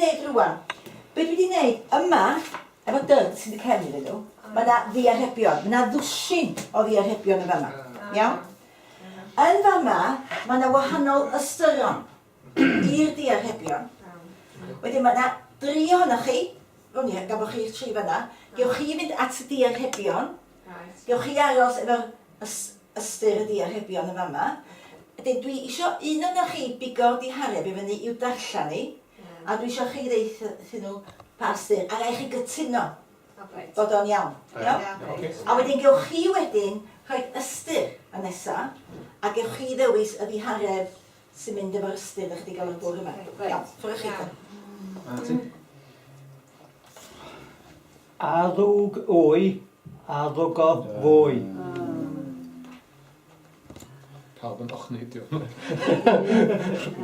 wneud rwan? Be dwi wedi wneud yma, efo dyd sy'n y cefn iddyn nhw, mae yna ddiarhebion, mae yna ddwsin o ddiarhebion yn fama. Iawn? Yn fama, mae yna wahanol ystyron i'r diarhebion. Wedyn mae yna 3 ohonoch chi, rwn i, gafo chi'r 3 fanna, gewch chi fynd at y diarhebion, gewch chi aros efo'r ystyr y diarhebion yn fama. Wedyn dwi isio un ohonoch chi bigo'r dihareb i fyny i'w darllen ni, a dwi isio chi ddeithio nhw pa ystyr, a rai chi gytuno bod o'n iawn. A wedyn gewch chi wedyn rhoi ystyr y nesaf, a gewch chi ddewis y ddihareb sy'n mynd efo'r ystyr ddech chi wedi cael y bwr yma. Iawn, ffwrdd chi. Addwg wy, addwg o fwy. Pawb yn ochni, diolch.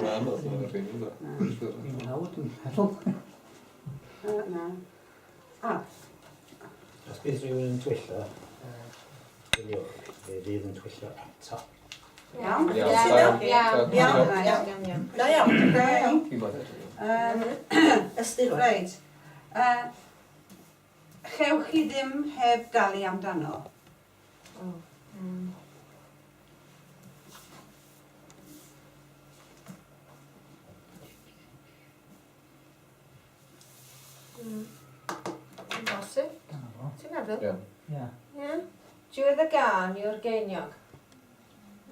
Na, oedd yn rhaid i Fi'n hawdd, dwi'n meddwl. Na. Os bydd rhywun yn twyllo, fe fydd yn twyllo eto. Iawn? Da iawn. Ystyr o. Reit. Chewch chi ddim heb dalu amdano. Bosib. Ti'n meddwl? Ie. Ie. Diwedd y gan yw'r geiniog.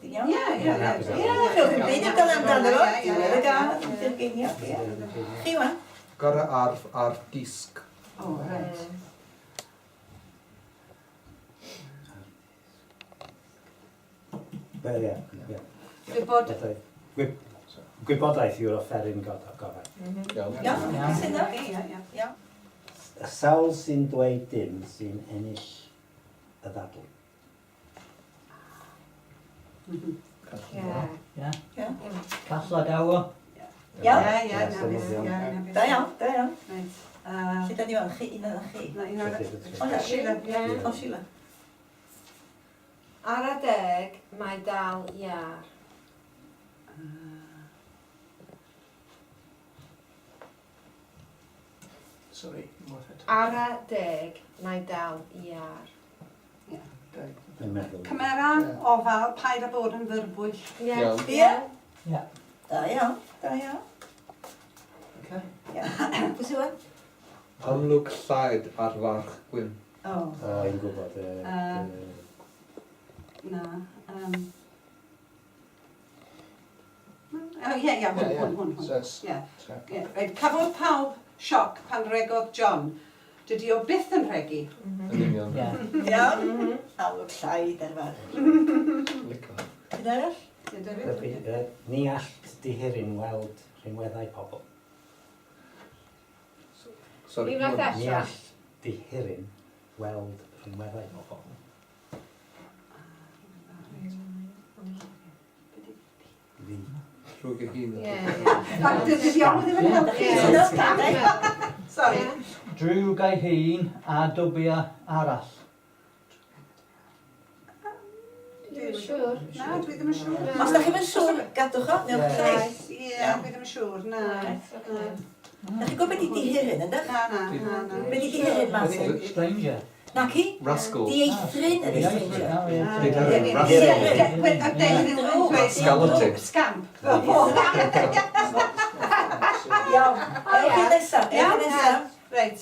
Iawn? Ie. Chewch chi'n byd yn gael amdano fo. Diwedd y gan, ydy'r geiniog. Chi wan? Gorau ar disg. O, reit. Gwybodaeth yw'r offeryn gofal. Iawn. Iawn? Sy'n dda? Iawn. Y sawl sy'n dweud dim sy'n ennill y ddadl. Ie. Casla dawa. Iawn? Da iawn, da iawn. Reit. Lle da ni fan? Chi, un o'r chi. Na, un o'r... O, na, Sheila. O, Sheila. Ar a deg, mae dal iar. Sorry, Ar a deg, mae dal iar. Yn meddwl. Cymera, ofal, paid a bod yn fyrbwyll. Iawn. Ie? Ie. Da iawn, da iawn. Iawn. Pwy sy'n wan? Amlwg llaed ar farch gwyn. O. O, i'n gwybod. Na. O, ie, hwn. Ses. Ie. Reit, cafodd pawb sioc pan regodd John. Dydy o byth yn regu. Yn union. Ie. Iawn? Alwg llaid ar far. Lico. Yn arall? Ni allt dihiryn weld rhinweddau pobl. Sorry. Unwaith Ni eto. allt dihiryn weld rhinweddau pobl. Fi. Rhwg y hun. Ie. Dydy John ddim yn helpu. Ie. Sorry. Drwg ei hun a dwbia arall. Dwi'n siŵr. Na, dwi ddim yn siŵr. Os da chi'n siŵr, gadwch o, newch chi. Ie, dwi ddim yn siŵr. Na. Da chi'n gwybod beth i dihiryn, ynddo? Na. Beth i dihiryn, Martin? Stranger. Na ci? Rascal. Dieithrin ydi stranger. Skeleton. Scamp. Iawn. Ewch i nesaf, ewch i nesaf. Reit,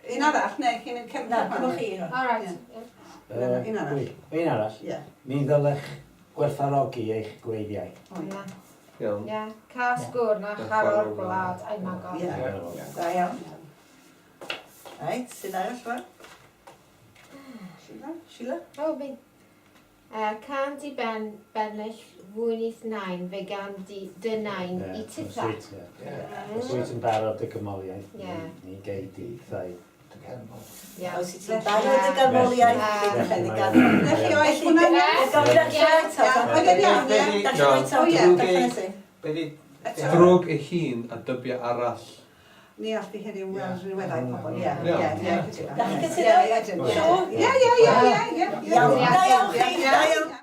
un arall, neu chi'n mynd cefn Na, dyma chi un. All right. Un arall. Un arall. Ie. Mi ddylech gwerthfawrogi eich gweiddiau. Ie. Iawn. Ie. Cas gwr na charo'r gwlad a'i magol. Ie. Da iawn. Reit, sy'n arall fan? Sheila? O, fi. Can di bennill fwynydd nain fe gan dy nain i titha. Os wyt yn barod y gymoliaeth, Ie. ni gei di ddau. Ie. Os i ti'n barod y ganmoliaeth, bydd yn gan. Felly oes hwnna'n iawn? Gawn ni ddechrau eto. Oedd yn iawn, ie? Ddechrau eto. O, ie. Ddechrau eto. Eto. Drwg y hun a dybia arall. Ni all di heddiw weld rhywweddau pobl, ie. Da chi'n cytuno? Ie. Siŵr? Ie. Iawn, da iawn chi, da iawn.